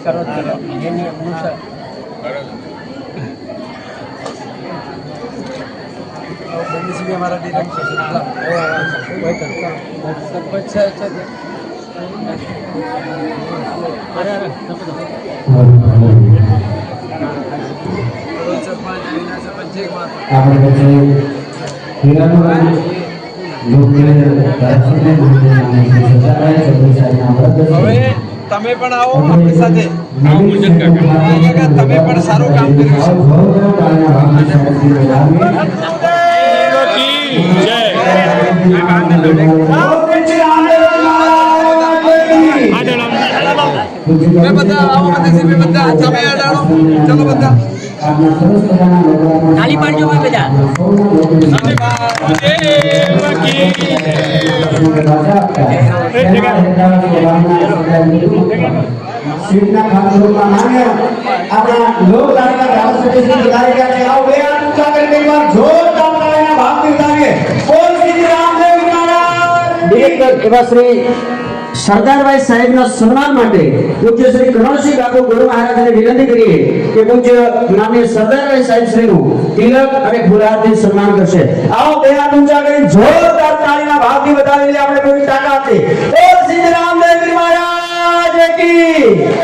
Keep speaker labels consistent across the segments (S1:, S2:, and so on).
S1: કરો એની અનુસાર हमारा તમે પણ આવો આપણી સાથે તમે પણ સારું કામ કર્યું છે બધા આવો બધા તમે અડાડો ચલો બધા તાલી પાડજો ભાઈ બધા
S2: સીટના ખાતરોમાં માંગ્યા આપણા લોક લાડકા ધારાસભ્ય શ્રી બધાઈ ગયા છે આવો બે હાથ ઊંચા કરીને એકવાર જોરદાર તાળીના ભાગથી તાળીએ બોલ શ્રી રામદેવ મહારાજ ડિરેક્ટર એવા શ્રી સરદારભાઈ સાહેબના સન્માન માટે પૂજ્ય શ્રી કનોરસિંહ બાપુ ગુરુ મહારાજને વિનંતી કરીએ કે પૂજ્ય માનનીય સરદારભાઈ સાહેબ શ્રીનું તિલક અને ફૂલહારથી સન્માન કરશે આવો બે હાથ ઊંચા કરીને જોરદાર તાળીના ભાગથી વધાવી લે આપણે પૂરી તાકાતથી બોલ શ્રી રામદેવ મહારાજ કી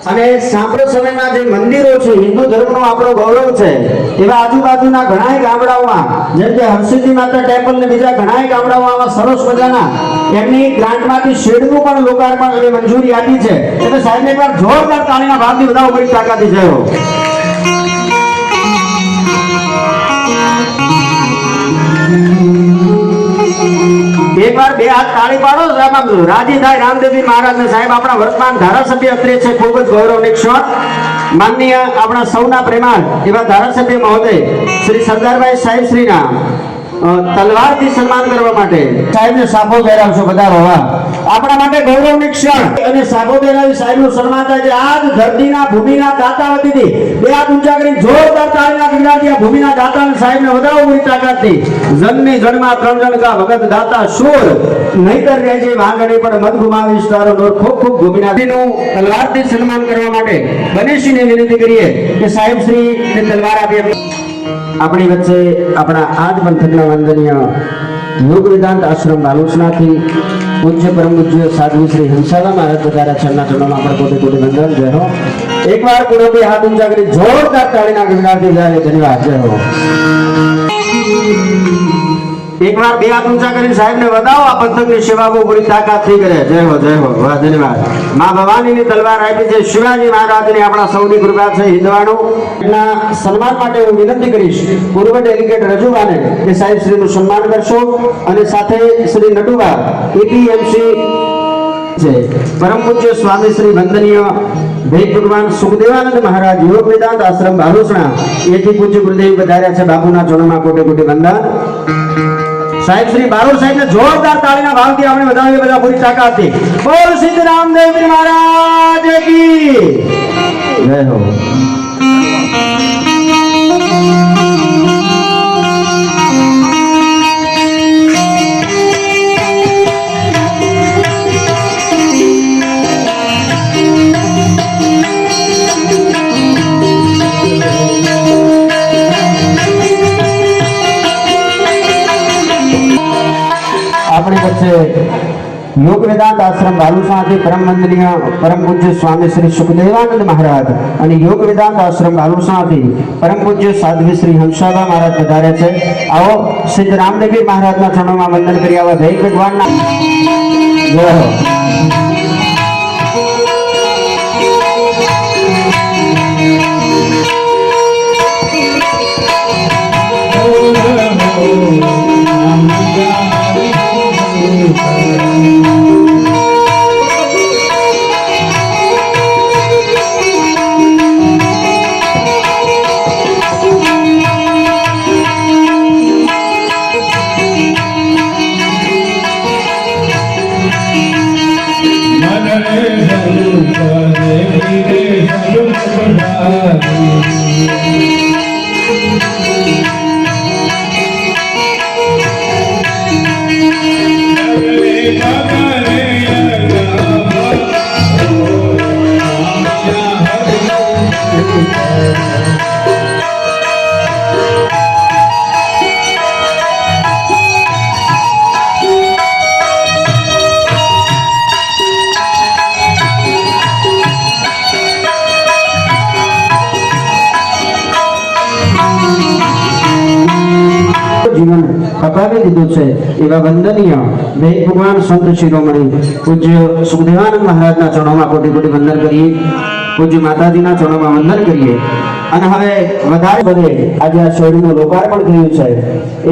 S2: અને સાંપ્રત સમયમાં જે મંદિરો છે હિન્દુ ધર્મનો આપણો ગૌરવ છે એવા આજુબાજુના ઘણા ગામડાઓમાં જેમ કે હરસિદ્ધિ માતા ટેમ્પલ ને બીજા ઘણા ગામડાઓમાં સરસ મજાના એમની ગ્રાન્ટમાંથી શેડનું પણ લોકાર્પણ અને મંજૂરી આપી છે એટલે સાહેબને એકવાર જોરદાર તાળીના ભાગથી વધાવો કરી તાકાતથી જયો एक बार बे हाथ ताली पाड़ो साहब राजी थाय रामदेवजी महाराज ने साहेब अपना वर्तमान धारासभ्य અત્રે છે ખૂબ જ ગૌરવની ક્ષણ માનનીય આપણા સૌના પ્રેમાળ એવા ધારાસભ્ય મહોદય શ્રી સરદારભાઈ સાહેબ શ્રીના તલવારથી સન્માન કરવા માટે સાહેબને સાફો પહેરાવશો બધા હોવા આપણા માટે ગૌરવની ક્ષણ અને સાફો પહેરાવી સાહેબનું સન્માન થાય છે આજ ધરતીના ભૂમિના દાતા વતીથી બે હાથ ઊંચા કરી જોરદાર તાળીના ગણગાથી આ ભૂમિના દાતાને સાહેબને વધાવો પૂરી તાકાતથી જનની જન્મા ત્રણ જણ કા ભગત દાતા શૂર નહીતર રહેજે વાંગણી પણ મત ગુમાવીશ તારો નોર ખૂબ ખૂબ ભૂમિનાથીનું તલવારથી સન્માન કરવા માટે બનેશીને વિનંતી કરીએ કે સાહેબ શ્રીને તલવાર આપી આપણી વચ્ચે આપણા આજ પંથકના વંદનીય યોગ વેદાંત આશ્રમ બાલુસનાથી પૂજ્ય પરમ પૂજ્ય સાધુ શ્રી હંસાલા મહારાજ પધાર્યા છેલ્લા ચરણોમાં આપણે કોટી કોટી વંદન જય હો એકવાર પૂરો બે હાથ ઊંચા કરી જોરદાર તાળીના ગણગારથી જાય ધન્યવાદ જય હો एक बार બે હાથ ઊંચા કરીને સાહેબને વધાવો આ પંથકની સેવા બહુ પૂરી તાકાતથી કરે જય હો વાહ ધન્યવાદ માં ભવાનીની તલવાર આપી છે શિવાજી મહારાજની આપણા સૌની કૃપા છે હિંદવાણું એમના સન્માન માટે હું વિનંતી કરીશ પૂર્વ ડેલિગેટ રજૂવાને કે સાહેબ શ્રીનું સન્માન કરશો અને સાથે શ્રી નટુબા એપીએમસી છે પરમ પૂજ્ય સ્વામી શ્રી વંદનીય ભેગ ભગવાન સુખદેવાનંદ મહારાજ યોગ વેદાંત આશ્રમ બાલુસણા એથી પૂજ્ય ગુરુદેવ પધાર્યા છે બાપુના ચરણોમાં કોટી કોટી વંદન साहेब श्री बारोड़ साहेब ने जोरदार तालीना भागથી આપણે વધાવીએ બધા પૂરી તાકાતથી બોલ સિદ્ધ રામદેવ મહારાજ કી જય હો अपने बच्चे योग वेदांत आश्रम बालुसाથી परम वंदनीय परम पूज्य स्वामी श्री सुखदेवानंद महाराज અને योग वेदांत आश्रम बालुसाથી परम पूज्य साध्वी श्री हंसाबा महाराज પધારે છે આવો સિદ્ધ રામદેવી મહારાજના ચરણોમાં વંદન કરી આવા દૈવ ભગવાનના જય હો અપાવી દીધું છે એવા વંદનીય વેદ ભગવાન સંત શિરોમણી પૂજ્ય સુખદેવાનંદ મહારાજના ચરણોમાં કોટી કોટી વંદન કરીએ, પૂજ્ય માતાજીના ચરણોમાં વંદન કરીએ. અને હવે વધારે બધે આજે આ શેરડીનું લોકાર્પણ થયું છે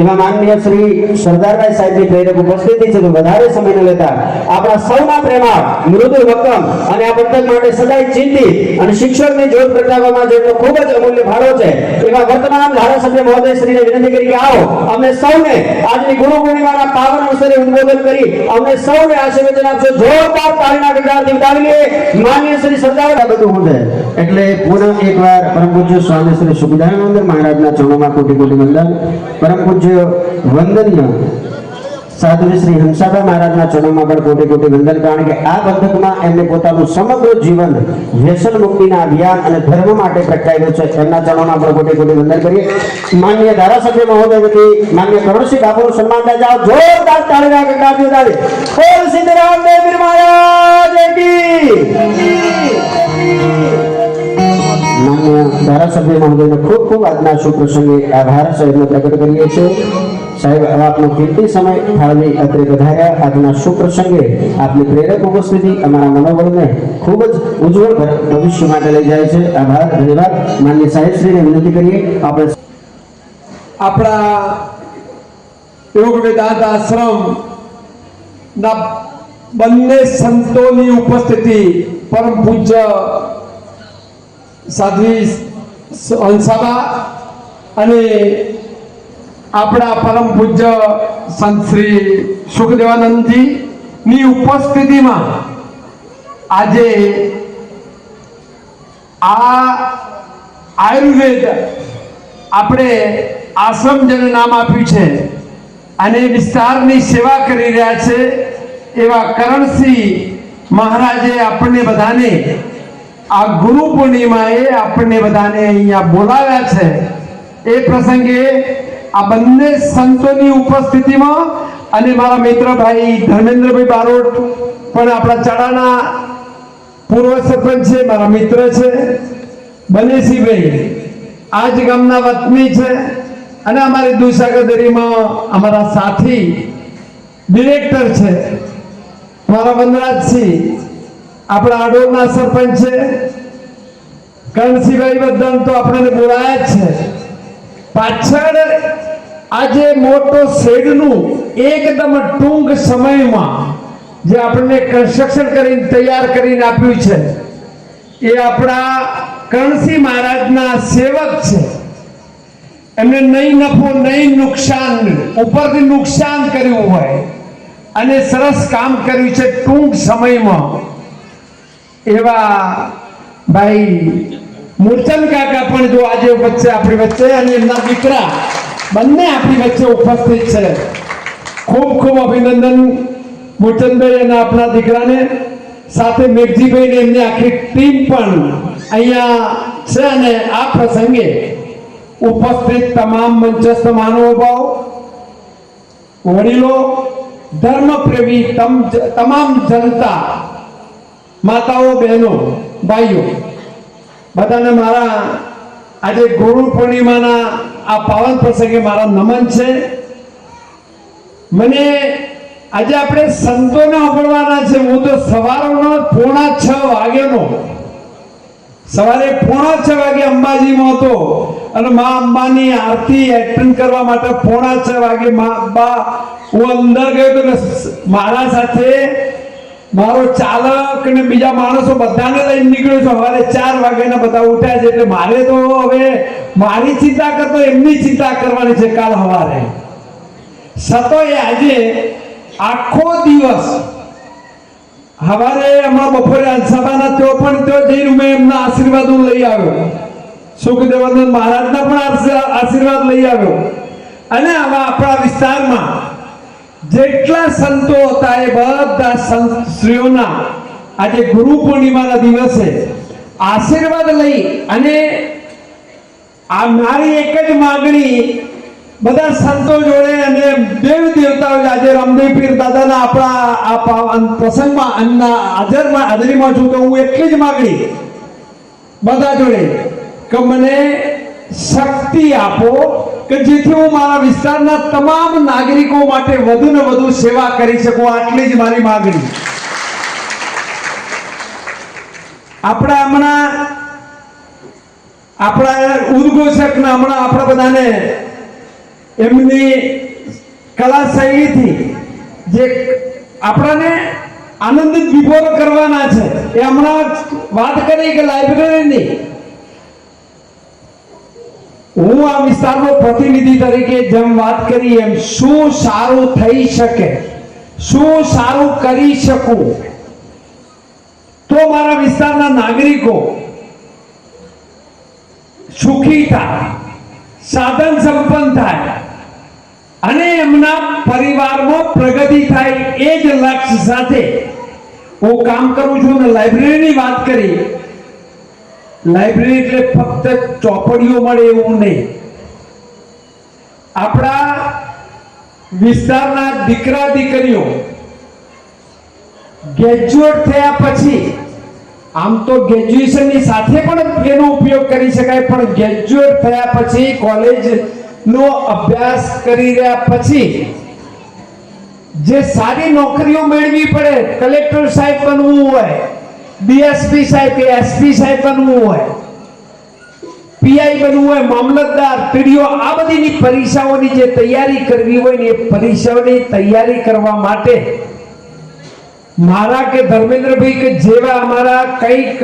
S2: એવા માનનીય શ્રી સરદારભાઈ સાહેબની પ્રેરક ઉપસ્થિતિ છે. તો વધારે સમય ન લેતા આપણા સૌના પ્રેમાળ મૃદુ ભક્કમ અને આ પંથક માટે સદાય ચિંતિત અને શિક્ષણની જ્યોત પ્રગટાવવામાં જેટલો ખૂબ જ અમૂલ્ય ફાળો છે એવા વર્તમાન ધારાસભ્ય મહોદય શ્રીને વિનંતી કરી કે આવો અમને સૌને આજની ગુરુ પૂર્ણિમાના પાવન અવસરે ઉદ્બોધન કરી અમને સૌને આશીર્વાદ આપજો. જોરદાર તાળીના ગગડાથી વધાવીએ માનનીય શ્રી સરદાર. બધું હું એટલે પુનઃ એકવાર પરમ પૂજ્ય સ્વામી શ્રી સુખદાનંદ મહારાજના ચરણોમાં કોટી કોટી વંદન. પરમ પૂજ્ય વંદનીય સાધુ શ્રી હંસાબા મહારાજના ચરણોમાં પણ કોટી કોટી વંદન. કારણ કે આ પંથકમાં એમને પોતાનું સમગ્ર જીવન વ્યસન મુક્તિના અભિયાન અને ધર્મ માટે પ્રગટાવ્યું છે. એમના ચરણોમાં પણ કોટી કોટી વંદન કરીએ. માનનીય ધારાસભ્ય મહોદય વતી માનનીય કરુણસિંહ બાપુનું સન્માન થાય જાઓ. જોરદાર તાળીના ગગડાથી વધાવી બોલ સિદ્ધરામ દેવ મહારાજ કી. માનનીય ધારાસભ્ય મહોદયને ખૂબ ખૂબ આજના શુભ પ્રસંગે આભાર સાહેબનો પ્રગટ કરીએ છીએ. સાહેબ આપનો કિંમતી સમય ફાળવી અત્રે પધાર્યા. આજના શુભ પ્રસંગે આપની પ્રેરક ઉપસ્થિતિ અમારા મનોબળને ખૂબ જ ઉજ્જવળ ભવિષ્ય માટે લઈ જાય છે. આભાર, ધન્યવાદ. માનનીય સાહેબશ્રીને વિનંતી કરીએ આપણે
S1: આપણા યોગ વેદાંત આશ્રમ ના બંને સંતોની ઉપસ્થિતિ પરમ પૂજ્ય સાધ્વી હંસાબા અને આપણા પરમ પૂજ્ય સંત શ્રી સુખદેવાનંદજી ની ઉપસ્થિતિમાં આજે આ આયુર્વેદ આપણે આશ્રમ જેને નામ આપ્યું છે અને વિસ્તારની સેવા કરી રહ્યા છે એવા કરણસિંહ મહારાજે આપણને બધાને આ ગુરુ પૂર્ણિમાએ આપણને બધાને અહીંયા બોલાવ્યા છે. એ પ્રસંગે આ બંને સંતોની ઉપસ્થિતિમાં અને મારા મિત્ર ભાઈ ધર્મેન્દ્રભાઈ બારોટ પણ આપણા ચડાના પૂર્વ સરપંચ છે, મારા મિત્ર છે. બનેશીભાઈ આ જ ગામના વતની છે અને અમારી દુસાગદરીમાં અમારા સાથી ડિરેક્ટર છે મારા વનરાજસિંહ, આપણા આડોરના સરપંચ છે કરણસિંહભાઈ. બધા તો આપણને બોલાયા જ છે. પાછળ આજે મોટો શેડનું એકદમ ટૂંક સમયમાં જે આપણને કન્સ્ટ્રક્શન કરીને તૈયાર કરીને આપ્યું છે એ આપણા કરણસિંહ મહારાજના સેવક છે. એમને નહીં નફો નહીં નુકસાન, ઉપરથી નુકસાન કર્યું હોય અને સરસ કામ કર્યું છે ટૂંક સમયમાં. એવા ભાઈ મૂર્છન કાકા પણ જો આજે વચ્ચે આપણી વચ્ચે અને એમના દીકરા બંને આપણી વચ્ચે ઉપસ્થિત છે. ખૂબ ખૂબ અભિનંદન મૂર્છનભાઈ અને આપણા દીકરાને, સાથે મેઘજીભાઈ ને એમની આખી ટીમ પણ અહીંયા છે. અને આ પ્રસંગે ઉપસ્થિત તમામ મંચસ્થ મહાનુભાવો, વડીલો, ધર્મપ્રેમી તમામ જનતા, માતાઓ, બહેનો, ભાઈઓ, બધાને મારા આજે ગુરુ પૂર્ણિમાના આ પાવન પ્રસંગે મારા નમન છે. મને આજે આપણે સંતોને સાંભળવાના છે. હું તો સવારનો 5:45 વાગ્યાનો સવારે 5:45 વાગે અંબાજીમાં હતો અને મા અંબાની આરતી એટેન્ડ કરવા માટે 5:45 વાગે હું અંદર ગયો તો મારા સાથે મારો ચાલક અને બીજા માણસો બધાને લઈને નીકળ્યો છું. સવારે 4 વાગ્યાના બધા ઉઠ્યા છે એટલે મારે તો હવે મારી ચિંતા કરતો એમની ચિંતા કરવાની છે કાલ સવારે. સતોય આજે આખો દિવસ સવારે હમણાં બપોરે સભાના તેઓ પણ તેઓ જઈને મેં એમના આશીર્વાદો લઈ આવ્યો. સુખદેવાનંદ મહારાજના પણ આશીર્વાદ લઈ આવ્યો. અને હવે આપણા વિસ્તારમાં જેટલા સંતો હતા એ બધા સંત શ્રીઓના આજે ગુરુ પૂર્ણિમાના દિવસે આશીર્વાદ લઈ અને આ મારી એક જ માગણી બધા સંતો જોડે અને દેવ દેવતાઓ આજે રામદેવ પીર દાદાના આપણા આ પ્રસંગમાં હાજરીમાં છું તો હું એટલી જ માગણી બધા જોડે કે મને શક્તિ આપો કે જેથી હું મારા વિસ્તારના તમામ નાગરિકો માટે વધુ ને વધુ સેવા કરી શકું. આટલી જ મારી માંગણી. આપણા હમણાં આપણા ઉદ્ઘોષકના હમણાં આપણા બધાને એમની કલા શૈલીથી જે આપણાને આનંદિત વિભોર કરવાના છે એ હમણાં વાત કરી કે લાઇબ્રેરીની. હું આ વિસ્તારનો પ્રતિનિધિ તરીકે જેમ વાત કરી એમ શું સારું થઈ શકે, શું સારું કરી શકું તો મારા વિસ્તારના નાગરિકો સુખી થાય, સાધન સંપન્ન થાય અને એમના પરિવારમાં પ્રગતિ થાય, એ જ લક્ષ્ય સાથે હું કામ કરું છું. અને લાઇબ્રેરીની વાત કરી. લાઇબ્રેરી એટલે ફક્ત ચોપડીઓ મળે એવું નહીં. આપણા વિસ્તારના દીકરા દીકરીઓ ગ્રેજ્યુએટ થયા પછી, આમ તો ગ્રેજ્યુએશનની સાથે પણ એનો ઉપયોગ કરી શકાય, પણ ગ્રેજ્યુએટ થયા પછી કોલેજનો અભ્યાસ કરી રહ્યા પછી જે સારી નોકરીઓ મેળવી પડે, કલેક્ટર સાહેબ બનવું હોય, ડીએસપી સાહેબ કે એસપી સાહેબ બનવું હોય, પીઆઈ બનવું હોય, મામલતદાર, પીડીઓ, આ બધીની પરીક્ષાઓની જે તૈયારી કરવી હોય ને એ પરીક્ષાઓની તૈયારી કરવા માટે મારા કે ધર્મેન્દ્રભાઈ કે જેવા અમારા કંઈક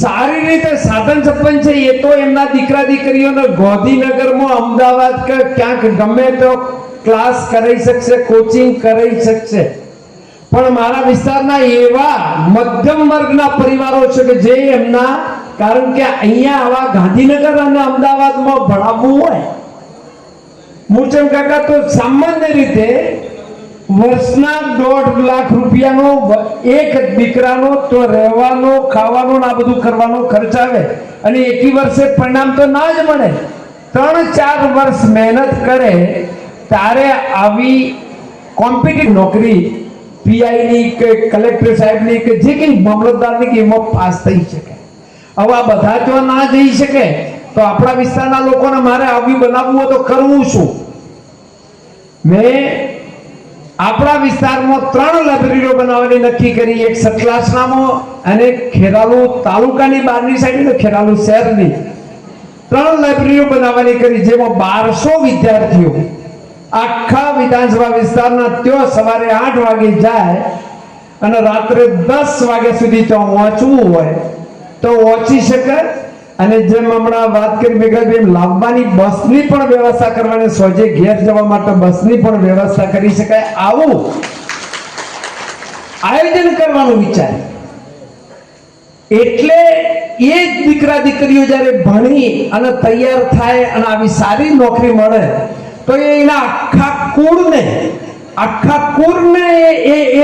S1: સારી રીતે સાધન સંપન્ન છે એ તો એમના દીકરા દીકરીઓને ગાંધીનગરમાં, અમદાવાદ કે ક્યાંક ગમે તો ક્લાસ કરાવી શકશે, કોચિંગ કરાવી શકશે. પણ મારા વિસ્તારના એવા મધ્યમ વર્ગના પરિવારો છે કે જે એમના, કારણ કે અહીંયા આવા ગાંધીનગર અને અમદાવાદમાં ભણાવવું હોય મૂળચંદ કાકા તો સામાન્ય રીતે વર્ષના 1.5 લાખ રૂપિયાનો એક દીકરાનો તો રહેવાનો, ખાવાનો આ બધું કરવાનો ખર્ચ આવે અને એકી વર્ષે પરિણામ તો ના જ મળે. 3-4 વર્ષ મહેનત કરે ત્યારે આવી કોમ્પિટિટિવ નોકરી પીઆઈની કે કલેક્ટર સાહેબની કે જે કંઈ મામલતદારની કે એમાં પાસ થઈ શકે. હવે આ બધા જો ના જઈ શકે તો આપણા વિસ્તારના લોકોને મારે આવી બનાવવું હોય તો કરવું શું? મેં આપણા વિસ્તારમાં 3 લાઇબ્રેરીઓ બનાવવાની નક્કી કરી. એક સતલાસણામાં અને ખેરાલુ તાલુકાની બહારની સાઈડ ને ખેરાલુ શહેરની 3 લાઇબ્રેરીઓ બનાવવાની કરી, જેમાં 1200 વિદ્યાર્થીઓ આખા વિધાનસભા વિસ્તારના ત્યાં સવારે 8 વાગે જાય અને રાત્રે 10 વાગ્યા સુધી ત્યાં વાંચવું હોય તો વાંચી શકે. અને જેમ હમણાં વાત કરી મેઘાભાઈ, લાવવાની બસની પણ વ્યવસ્થા કરવાની, સોજે ઘેર જવા માટે બસની પણ વ્યવસ્થા કરી શકાય. આવું આયોજન કરવાનું વિચાર. એટલે એ જ દીકરા દીકરીઓ જ્યારે ભણી અને તૈયાર થાય અને આવી સારી નોકરી મળે તો એના આખા કુળને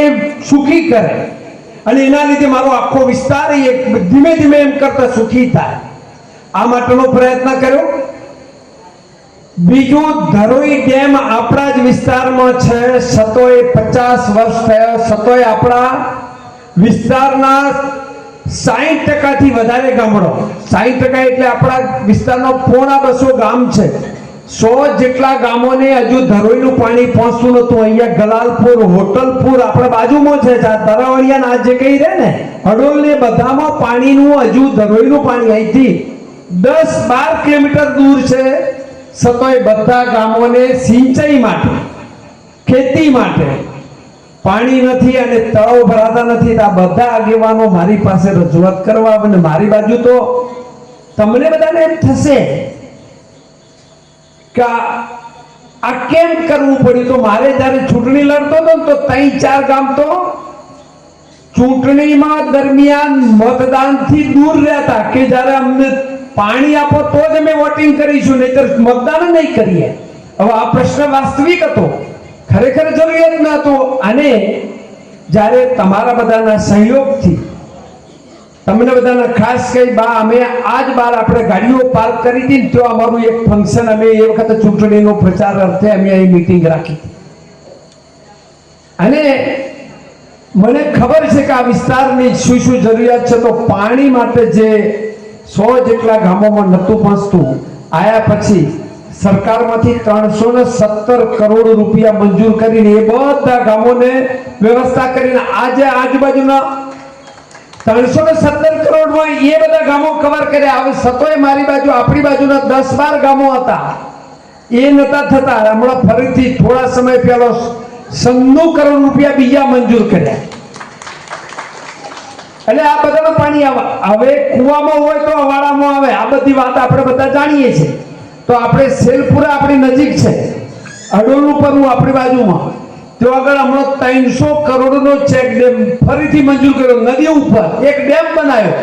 S1: એ સુખી કરે અને એના લીધે મારો આખો વિસ્તાર ધીમે ધીમે એમ કરતા સુખી થાય. આ માટેનો પ્રયત્ન કર્યો. બીજું, ધરોઈ ડેમ આપણા જ વિસ્તારમાં છે. સતોય 50 વર્ષ થયા. સતોય આપણા વિસ્તારના 60% થી વધારે ગામડો, 60% એટલે આપણા વિસ્તારનો 250 ગામ છે. 100 જેટલા ગામોને હજુ ધરોઈનું પાણી પહોંચતું નતું. અહીંયા ગલાલપુર, હોટલપુર આપણા બાજુમાં છે, તરાવળિયા આ જે કઈ રહે ને હડોલ ને બધામાં પાણીનું હજુ ધરોઈનું પાણી અહીંથી 10-12 કિલોમીટર દૂર છે. સતોય બધા ગામોને સિંચાઈ માટે, ખેતી માટે પાણી નથી અને તળાવ ભરાતા નથી. આ બધા આગેવાનો મારી પાસે રજૂઆત કરવા અને મારી બાજુ તો તમને બધાને એમ થશે કે આ કેમ કરવું પડ્યું. તો મારે જ્યારે ચૂંટણી લડતો હતો તો 3-4 ગામ તો ચૂંટણીમાં દરમિયાન મતદાનથી દૂર રહેતા કે જ્યારે અમને પાણી આપો તો જ અમે વોટિંગ કરીશું, નહીતર મતદાન નહીં કરીએ. હવે આ પ્રશ્ન વાસ્તવિક હતો, ખરેખર જરૂરિયાત ન હતો. અને જ્યારે તમારા બધાના સહયોગથી તમને બધાને ખાસ કહી, અમે આજ બાર આપણે ગાડીઓ પાર્ક કરી હતી તો અમારું એક ફંક્શન અમે એ વખતે ચૂંટણીનો પ્રચાર અર્થે અમે અહીં મીટિંગ રાખી. અને મને ખબર છે કે આ વિસ્તારની શું જરૂરિયાત છે. તો પાણી માટે જે 100 જેટલા ગામોમાં નહોતું પહોંચતું, આયા પછી સરકારમાંથી 317 કરોડ રૂપિયા મંજૂર કરીને એ બધા ગામોને વ્યવસ્થા કરીને આજે આજુબાજુના 317 કરોડમાં એ બધા ગામો કવર કર્યા. હવે સતોય મારી બાજુ આપણી બાજુના 10-12 ગામો હતા એ નતા થતા. હમણાં ફરીથી થોડા સમય પહેલો 96 કરોડ રૂપિયા બીજા મંજૂર કર્યા. એટલે આ બધામાં પાણી આવે. હવે કુવામાં હોય તો અવાડામાં આવે. આ બધી વાત આપણે બધા જાણીએ છીએ. તો આપણે સેલપુરા આપણી નજીક છે, અડોલનું પરવું આપણી બાજુમાં, તો આગળ હમણાં 300 કરોડનો ચેક ડેમ ફરીથી મંજૂર કર્યો. નદી ઉપર એક ડેમ બનાવ્યો,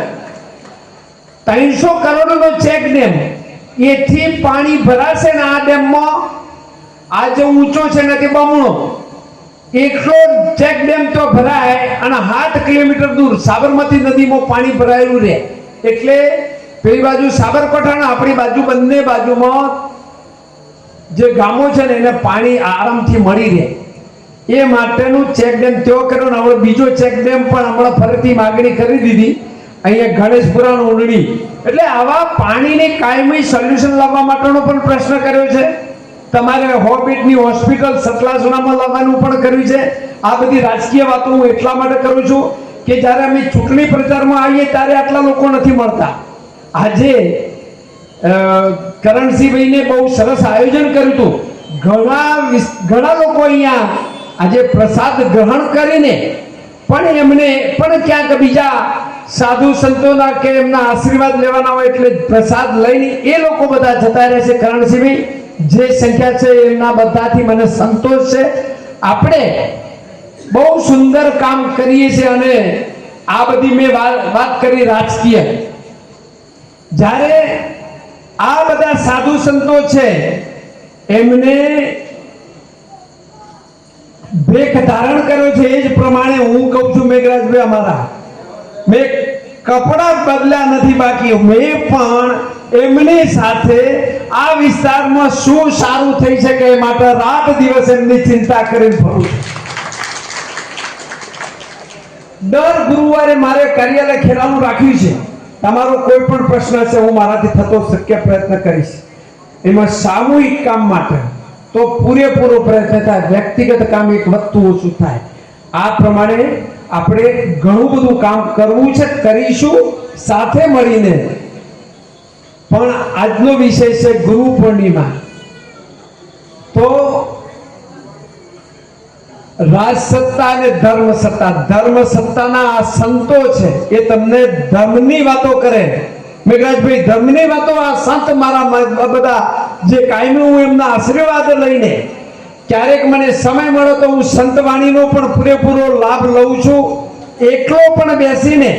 S1: 300 કરોડનો ચેક ડેમ. એથી પાણી ભરાશે ને આ ડેમમાં આ જે ઊંચો છે ને તે બમણો એટલો ચેક ડેમ તો ભરાય અને 7 કિલોમીટર દૂર સાબરમતી નદીમાં પાણી ભરાયેલું રહે. એટલે પેલી બાજુ સાબરકાંઠા અને આપણી બાજુ બંને બાજુમાં જે ગામો છે ને એને પાણી આરામથી મળી રહે એ માટેનું ચેક ડેમ તેઓ કર્યો ને હવે બીજો ચેક ડેમ પણ હમણાં ફરીથી માગણી કરી દીધી અહીંયા ગણેશપુરાનો ઉંડળી. એટલે આવા પાણીની કાયમી સોલ્યુશન લાવવા માટેનો પણ પ્રશ્ન કર્યો છે. તમારે હોસ્પિટલની હોસ્પિટલ સતલાસણામાં લાવવાનું પણ કર્યું છે. આ બધી રાજકીય વાતો હું એટલા માટે કરું છું કે જ્યારે અમે ચૂંટણી પ્રચારમાં આવીએ ત્યારે આટલા લોકો નથી મળતા. આજે કરણસિંહભાઈને બહુ સરસ આયોજન કર્યું હતું. ઘણા લોકો અહીંયા આજે પ્રસાદ ગ્રહણ કરીને પણ એમને પણ ક્યાંક બીજા સાધુ સંતોના કે એમના આશીર્વાદ લેવાના હોય એટલે પ્રસાદ લઈને એ લોકો બધા જતા રહેશે. કરણસિંહભાઈ જે સંખ્યા છે એમના બધાથી મને સંતોષ છે. આપણે બહુ સુંદર કામ કરીએ છીએ અને આ બધી મેં વાત કરી રાજકીય. જ્યારે આ બધા સાધુ સંતો છે એમને ભેખ ધારણ કર્યો છે એ જ પ્રમાણે હું કહું છું મેઘરાજભાઈ, અમારા મેં કપડા બદલ્યા નથી બાકી. મેં પણ એમની સાથે આ વિસ્તારમાં શું સારું થઈ શકે એ માટે રાત દિવસ એમની ચિંતા કરીને ફરું છું. દર ગુરુવારે મારે કાર્યાલય ખેરાનું રાખ્યું છે. તમારો કોઈ પણ પ્રશ્ન છે હું મારાથી થતો શક્ય પ્રયત્ન કરીશ. એમાં સામૂહિક કામ માટે તો પૂરેપૂરો પ્રયત્ન થાય, વ્યક્તિગત કામ એક વધતું ઓછું થાય. આ પ્રમાણે આપણે ઘણું બધું કામ કરવું છે, કરીશું સાથે મળીને. પણ આજનો વિષય છે ગુરુ પૂર્ણિમા. તો રાજસત્તા અને ધર્મસત્તાના આ સંતો છે એ તમને ધર્મની વાતો કરે. મેઘરાજભાઈ, ધર્મની વાતો આ સંત મારા બધા જે કાયમી હું એમના આશીર્વાદ લઈને ક્યારેક મને સમય મળે તો હું સંતવાણીનો પણ પૂરેપૂરો લાભ લઉં છું. એકલો પણ બેસીને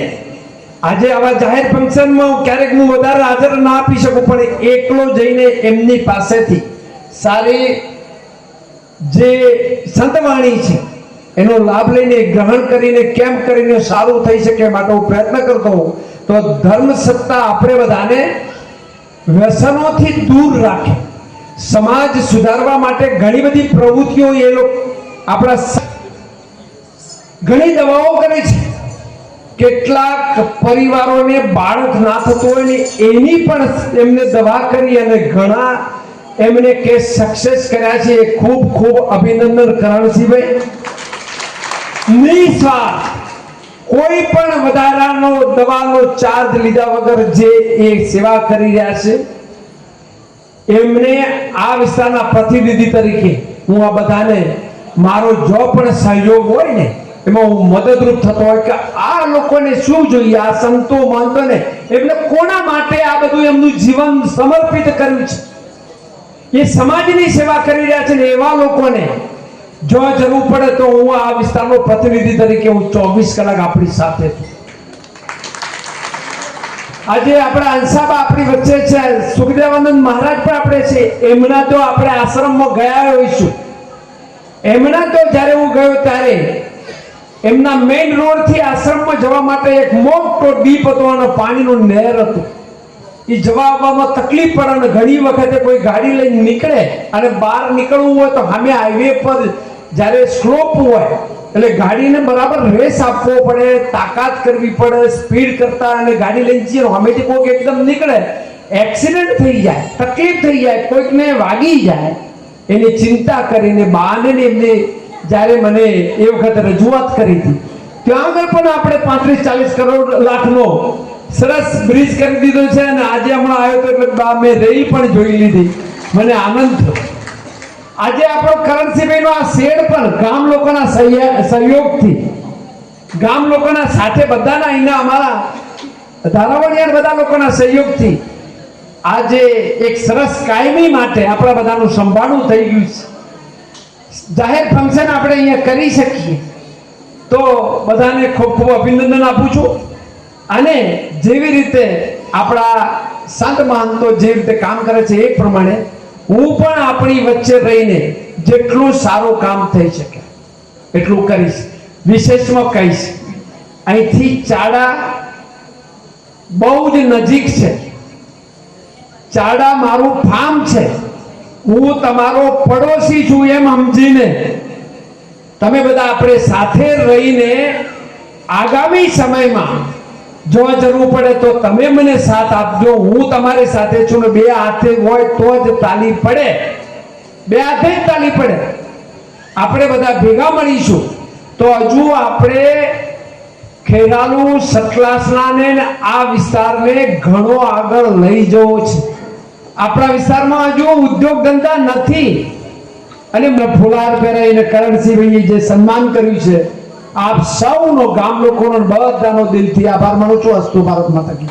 S1: આજે આવા જાહેર ફંક્શનમાં ક્યારેક હું વધારે હાજર ના આપી શકું પણ એકલો જઈને એમની પાસેથી સારી જે સંતવાણી છે એનો લાભ લઈને ગ્રહણ કરીને કેમ કરીને સારું થઈ શકે માટે હું પ્રયત્ન કરતો હોઉં. તો ધર્મ સત્તા આપણે બધાને વ્યસનોથી દૂર રાખે, સમાજ સુધારવા માટે ઘણી બધી પ્રવૃત્તિઓ એ લોકો આપણા ઘણી દવાઓ કરે છે. કેટલાક પરિવારોને બાળક ના થતું હોય ને એની પણ એમને દવા કરી અને ઘણા એમને કેસ સક્સેસ કર્યા છે. ખૂબ ખૂબ અભિનંદન કરણસિંહભાઈ. નિસ્વાર્થ કોઈ પણ વધારાનો દવાનો ચાર્જ લીધા વગર જે એ સેવા કરી રહ્યા છે એમને આ વિસ્તારના પ્રતિનિધિ તરીકે હું આ બધાને મારો જો પણ સહયોગ હોય ને એમાં હું મદદરૂપ થતો હોય કે આ લોકોને શું જોઈએ, આ સંતો મહંતોને એમને કોના માટે આ બધું એમનું જીવન સમર્પિત કર્યું છે, એ સમાજની સેવા કરી રહ્યા છે ને એવા લોકોને જો જરૂર પડે તો હું આ વિસ્તારનો પ્રતિનિધિ તરીકે હું 24 કલાક આપણી સાથે છું. આજે આપણા અંસાબા આપણી વચ્ચે છે, સુખદેવાનંદ મહારાજ પણ આપણે છે. એમના તો આપણે આશ્રમમાં ગયા હોઈશું. એમના તો જ્યારે હું ગયો ત્યારે એમના મેઇન રોડ થી આશ્રમમાં જવા માટે એક મોટો ડીપ હતો અને પાણીનું નહેર હતું. એ જવા આવવામાં તકલીફ પડે અને ઘણી વખતે કોઈ ગાડી લઈને નીકળે અને બહાર નીકળવું હોય તો સામે હાઈવે પર જ્યારે સ્લોપ હોય એટલે ગાડીને બરાબર રેસ આપવો પડે, તાકાત કરવી પડે, સ્પીડ કરતા અને ગાડી લઈને જઈએ સામેથી કોઈક એકદમ નીકળે એક્સિડન્ટ થઈ જાય, તકલીફ થઈ જાય, કોઈકને વાગી જાય, એની ચિંતા કરીને બાને એમને જ્યારે મને એ વખત રજૂઆત કરી હતી, ત્યાં આગળ પણ આપણે 35-40 કરોડ લાખનો સરસ બ્રિજ કરી દીધો છે. અને આજે હમણાં આવ્યો તો એટલે બા મેં રહી પણ જોઈ લીધી, મને આનંદ થયો. આજે આપણો કરણસિંહભાઈનો આ શેડ પણ ગામ લોકોના સહયોગથી, ગામ લોકોના સાથે બધાના અહીંના અમારા ધારાવડિયા બધા લોકોના સહયોગથી આજે એક સરસ કાયમી માટે આપણા બધાનું સંભાળવું થઈ ગયું છે. જાહેર ફંક્શન આપણે અહીંયા કરી શકીએ તો બધાને ખૂબ ખૂબ અભિનંદન આપું છું. અને જેવી રીતે આપણા સંત મહંતો જે રીતે કામ કરે છે એ પ્રમાણે હું પણ આપણી વચ્ચે રહીને જેટલું સારું કામ થઈ શકે એટલું કરીશ. વિશેષમાં કહીશ, અહીંથી ચાડા બહુ જ નજીક છે. ચાડા મારું ફાર્મ છે, હું તમારો પડોશી છું એમ સમજીને તમે બધા આપણે સાથે રહીને આગામી સમયમાં જો જરૂર પડે તો તમે મને સાથ આપજો. હું તમારી સાથે છું ને બે હાથે હોય તો જ તાલી પડે, બે હાથે જ તાલી પડે. આપણે બધા ભેગા મળીશું તો હજુ આપણે ખેરાલુ સતલાસના ને આ વિસ્તારને ઘણો આગળ લઈ જવો છે. આપણા વિસ્તારમાં હજુ ઉદ્યોગ ધંધા નથી. અને ફુલાર પહેરાઈને કરણસિંહભાઈએ જે સન્માન કર્યું છે, આપ સૌનો, ગામ લોકોનો બધાનો દિલથી આભાર માનું છું. અસ્તુ ભારત માતા કી.